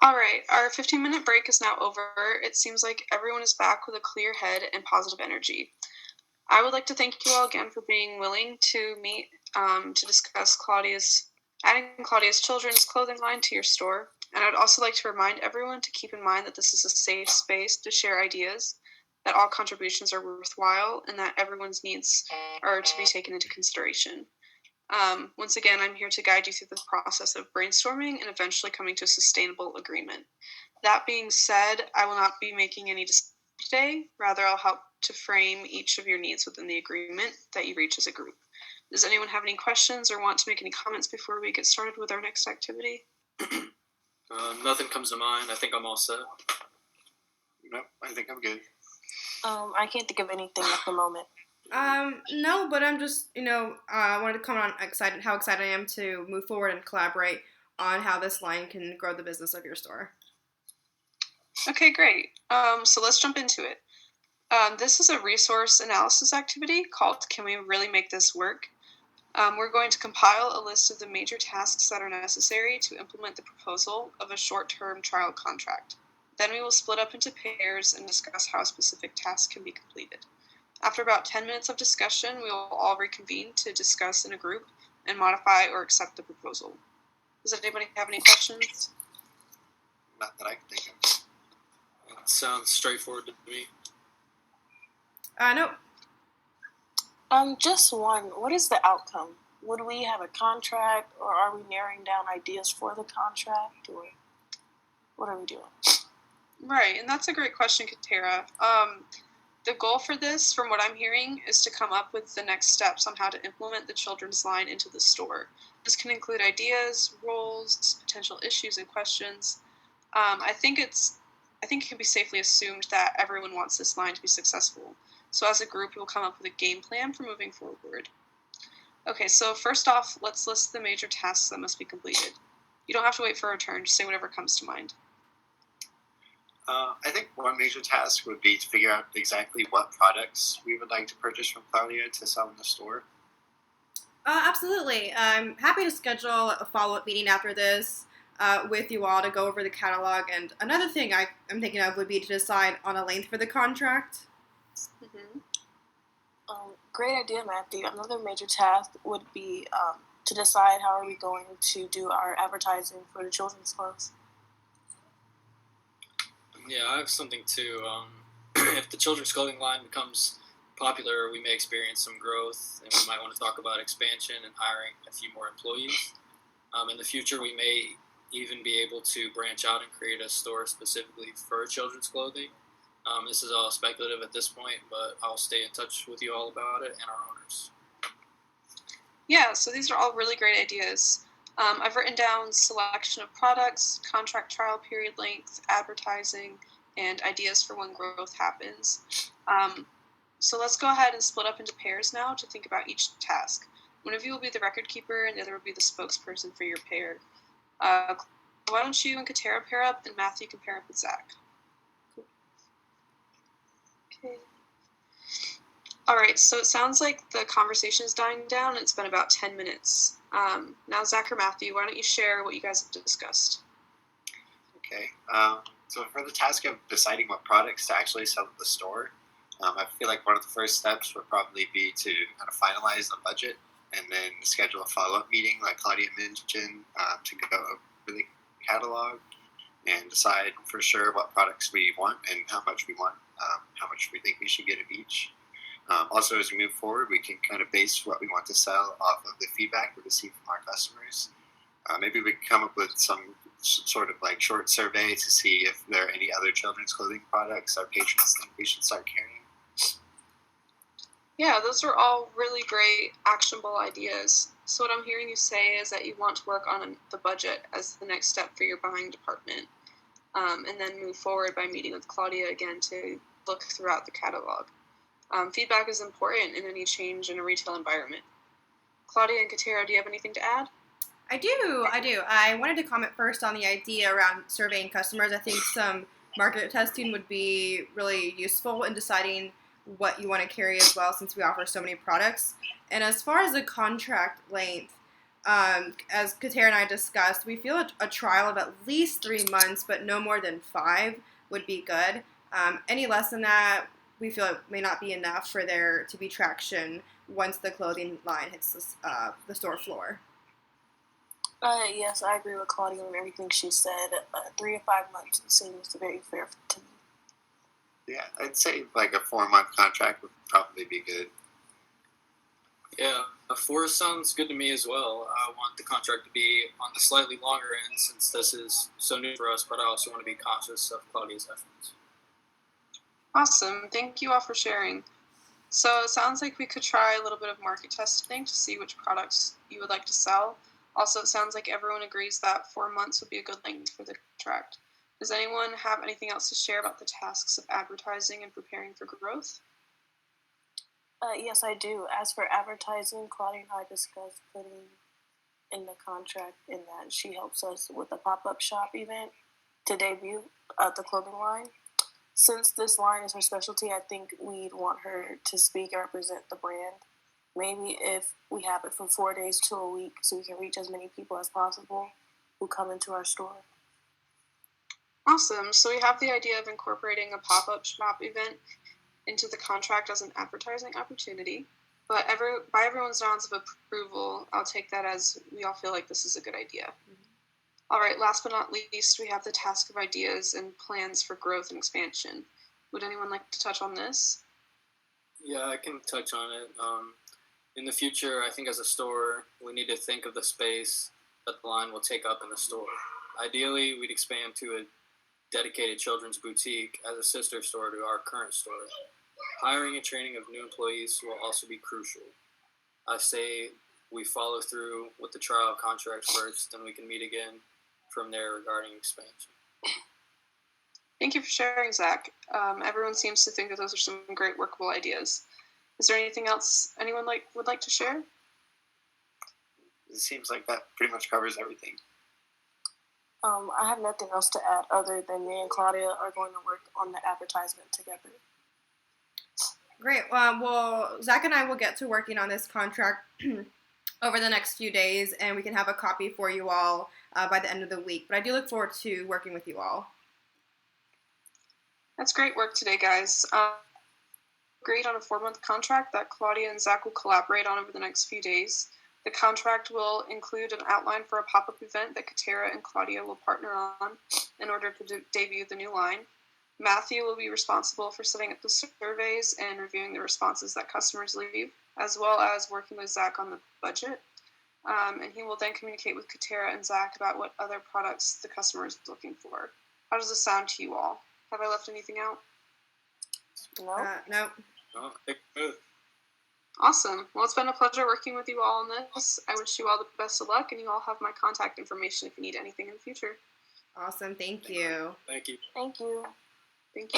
All right, our 15-minute break is now over. It seems like everyone is back with a clear head and positive energy. I would like to thank you all again for being willing to meet to discuss adding Claudia's children's clothing line to your store. And I would also like to remind everyone to keep in mind that this is a safe space to share ideas, that all contributions are worthwhile, and that everyone's needs are to be taken into consideration. Once again, I'm here to guide you through the process of brainstorming and eventually coming to a sustainable agreement. That being said, I will not be making any decisions today. Rather, I'll help to frame each of your needs within the agreement that you reach as a group. Does anyone have any questions or want to make any comments before we get started with our next activity? Nothing comes to mind. I think I'm all set. Nope, I think I'm good. I can't think of anything at the moment. No, but I'm just, I wanted to comment on how excited I am to move forward and collaborate on how this line can grow the business of your store. Okay, great. So let's jump into it. This is a resource analysis activity called Can We Really Make This Work? We're going to compile a list of the major tasks that are necessary to implement the proposal of a short-term trial contract. Then we will split up into pairs and discuss how a specific task can be completed. After about 10 minutes of discussion, we will all reconvene to discuss in a group and modify or accept the proposal. Does anybody have any questions? Not that I can think of. Sounds straightforward to me. No. Just one. What is the outcome? Would we have a contract, or are we narrowing down ideas for the contract, or what are we doing? Right, and that's a great question, Katera. The goal for this, from what I'm hearing, is to come up with the next steps on how to implement the children's line into the store. This can include ideas, roles, potential issues, and questions. I think it can be safely assumed that everyone wants this line to be successful. So as a group, we'll come up with a game plan for moving forward. Okay, so first off, let's list the major tasks that must be completed. You don't have to wait for a turn, just say whatever comes to mind. I think one major task would be to figure out exactly what products we would like to purchase from Claudia to sell in the store. Absolutely. I'm happy to schedule a follow-up meeting after this with you all to go over the catalog. And another thing I'm thinking of would be to decide on a length for the contract. Mm-hmm. Great idea, Matthew. Another major task would be to decide how are we going to do our advertising for the children's clothes. Yeah, I have something too. If the children's clothing line becomes popular, we may experience some growth, and we might want to talk about expansion and hiring a few more employees. In the future, we may even be able to branch out and create a store specifically for children's clothing. This is all speculative at this point, but I'll stay in touch with you all about it and our owners. Yeah, so these are all really great ideas. I've written down selection of products, contract trial period length, advertising, and ideas for when growth happens. So let's go ahead and split up into pairs now to think about each task. One of you will be the record keeper, and the other will be the spokesperson for your pair. Why don't you and Katera pair up, and Matthew can pair up with Zach. Okay. All right, so it sounds like the conversation is dying down. It's been about 10 minutes. Now, Zach or Matthew, why don't you share what you guys have discussed? Okay. So for the task of deciding what products to actually sell at the store, I feel like one of the first steps would probably be to kind of finalize the budget and then schedule a follow-up meeting, like Claudia mentioned, to go over the catalog and decide for sure what products we want and how much we want, how much we think we should get of each. Also, as we move forward, we can kind of base what we want to sell off of the feedback we receive from our customers. Maybe we can come up with some sort of like short survey to see if there are any other children's clothing products our patrons think we should start carrying. Yeah, those are all really great, actionable ideas. So what I'm hearing you say is that you want to work on the budget as the next step for your buying department, and then move forward by meeting with Claudia again to look throughout the catalog. Feedback is important in any change in a retail environment. Claudia and Katera, do you have anything to add? I do. I wanted to comment first on the idea around surveying customers. I think some market testing would be really useful in deciding what you want to carry as well, since we offer so many products. And as far as the contract length, as Katera and I discussed, we feel a trial of at least 3 months, but no more than 5 would be good. Any less than that, we feel it may not be enough for there to be traction once the clothing line hits the store floor. Yes, I agree with Claudia on everything she said. 3 to 5 months seems very fair to me. Yeah, I'd say like a 4-month contract would probably be good. Yeah, 4 sounds good to me as well. I want the contract to be on the slightly longer end since this is so new for us, but I also want to be conscious of Claudia's efforts. Awesome. Thank you all for sharing. So it sounds like we could try a little bit of market testing to see which products you would like to sell. Also, it sounds like everyone agrees that 4 months would be a good length for the contract. Does anyone have anything else to share about the tasks of advertising and preparing for growth? Yes, I do. As for advertising, Claudia and I discussed putting in the contract in that she helps us with a pop-up shop event to debut the clothing line. Since this line is her specialty, I think we'd want her to speak and represent the brand. Maybe if we have it from 4 days to a week so we can reach as many people as possible who come into our store. Awesome. So we have the idea of incorporating a pop-up shop event into the contract as an advertising opportunity. But by everyone's nods of approval, I'll take that as we all feel like this is a good idea. Mm-hmm. All right, last but not least, we have the task of ideas and plans for growth and expansion. Would anyone like to touch on this? Yeah, I can touch on it. In the future, I think as a store, we need to think of the space that the line will take up in the store. Ideally, we'd expand to a dedicated children's boutique as a sister store to our current store. Hiring and training of new employees will also be crucial. I say we follow through with the trial contract first, and we can meet again from there regarding expansion. Thank you for sharing, Zach. Everyone seems to think that those are some great workable ideas. Is there anything else anyone would like to share? It seems like that pretty much covers everything. I have nothing else to add other than me and Claudia are going to work on the advertisement together. Great. Well, Zach and I will get to working on this contract over the next few days, and we can have a copy for you all by the end of the week. But I do look forward to working with you all. That's great work today, guys. Agreed on a 4-month contract that Claudia and Zach will collaborate on over the next few days. The contract will include an outline for a pop-up event that Katera and Claudia will partner on in order to debut the new line. Matthew will be responsible for setting up the surveys and reviewing the responses that customers leave, as well as working with Zach on the budget. And he will then communicate with Katera and Zach about what other products the customer is looking for. How does this sound to you all? Have I left anything out? No. No. No, good. Awesome. Well, it's been a pleasure working with you all on this. I wish you all the best of luck, and you all have my contact information if you need anything in the future. Awesome. Thank you. Thank you. Thank you.